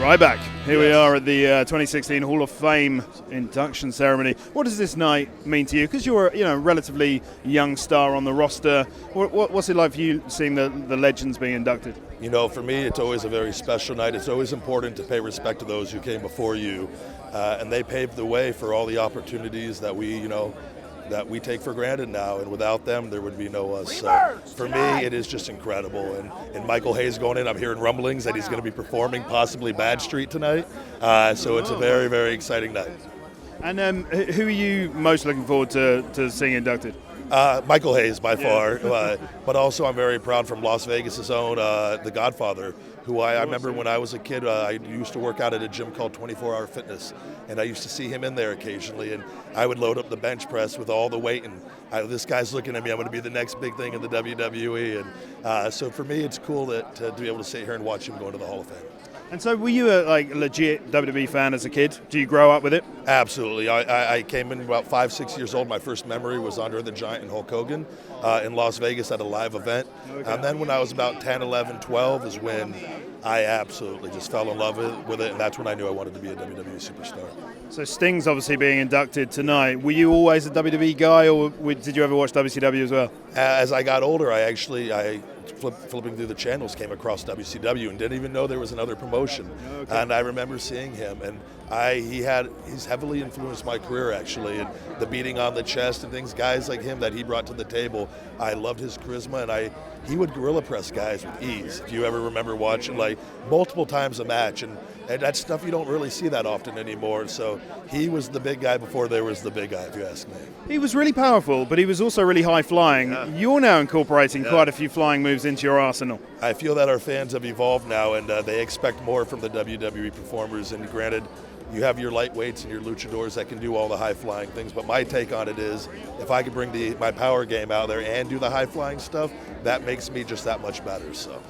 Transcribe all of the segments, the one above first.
Ryback. Here we are at the 2016 Hall of Fame induction ceremony. What does this night mean to you? Because you're a relatively young star on the roster. What's it like for you seeing the legends being inducted? You know, for me, it's always a very special night. It's always important to pay respect to those who came before you, and they paved the way for all the opportunities that we take for granted now, and without them there would be no us. So for me it is just incredible, and Michael Hayes going in, I'm hearing rumblings that he's going to be performing possibly Bad Street tonight, so it's a very, very exciting night. And who are you most looking forward to seeing inducted? Michael Hayes by far, but also I'm very proud from Las Vegas' own The Godfather, who I remember when I was a kid, I used to work out at a gym called 24 Hour Fitness, and I used to see him in there occasionally, and I would load up the bench press with all the weight, and this guy's looking at me, I'm going to be the next big thing in the WWE, and so for me it's cool to be able to sit here and watch him go into the Hall of Fame. And so were you a legit WWE fan as a kid? Do you grow up with it? Absolutely. I came in about 5-6 years old. My first memory was Andre the Giant and Hulk Hogan in Las Vegas at a live event. Okay. And then when I was about 10, 11, 12 is when I absolutely just fell in love with it, and that's when I knew I wanted to be a WWE superstar. So Sting's obviously being inducted tonight. Were you always a WWE guy, or did you ever watch WCW as well? As I got older, I flipping through the channels, came across WCW and didn't even know there was another promotion. Okay. And I remember seeing him, and he's heavily influenced my career actually, and the beating on the chest and things, guys like him that he brought to the table. I loved his charisma, and he would gorilla press guys with ease. If you ever remember watching multiple times a match, and that's stuff you don't really see that often anymore. So he was the big guy before there was the big guy, if you ask me. He was really powerful, but he was also really high flying. Yeah. You're now incorporating quite a few flying moves into your arsenal. I feel that our fans have evolved now, and they expect more from the WWE performers. And granted, you have your lightweights and your luchadors that can do all the high-flying things, but my take on it is if I could bring my power game out there and do the high-flying stuff, that makes me just that much better. So.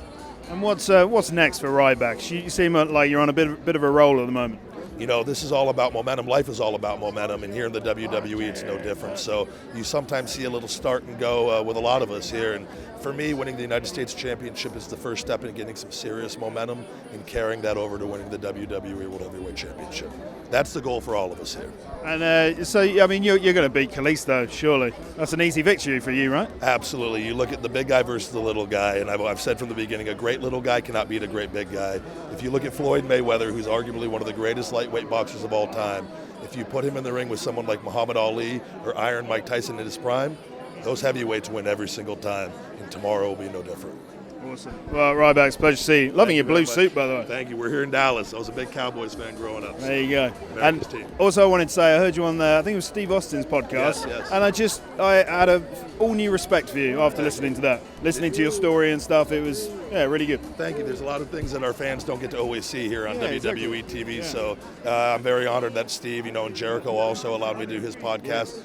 And what's next for Ryback? You seem like you're on a bit of a roll at the moment. You know, this is all about momentum. Life is all about momentum, and here in the WWE, it's no different. So you sometimes see a little start and go with a lot of us here. And for me, winning the United States Championship is the first step in getting some serious momentum and carrying that over to winning the WWE World Heavyweight Championship. That's the goal for all of us here. And so, I mean, you're going to beat Kalisto, surely. That's an easy victory for you, right? Absolutely. You look at the big guy versus the little guy, and I've said from the beginning, a great little guy cannot beat a great big guy. If you look at Floyd Mayweather, who's arguably one of the greatest lightweight boxers of all time, if you put him in the ring with someone like Muhammad Ali or Iron Mike Tyson in his prime, those heavyweights win every single time, and tomorrow will be no different. Awesome. Well, Ryback, it's a pleasure to see you. Loving your blue suit, by the way. Thank you. We're here in Dallas. I was a big Cowboys fan growing up. There you go. And also I wanted to say, I heard you on I think it was Steve Austin's podcast. Yes. And I had a all new respect for you after listening to that. Listening to your story and stuff, it was really good. Thank you. There's a lot of things that our fans don't get to always see here on WWE TV. Yeah. So I'm very honored that Steve, and Jericho also allowed me to do his podcast.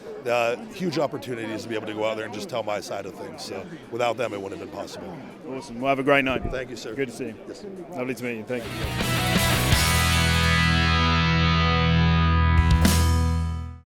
Huge opportunities to be able to go out there and just tell my side of things. So without them, it wouldn't have been possible. Awesome. Well, have a great night. Thank you, sir. Good to see you. Yes. Lovely to meet you. Thank you.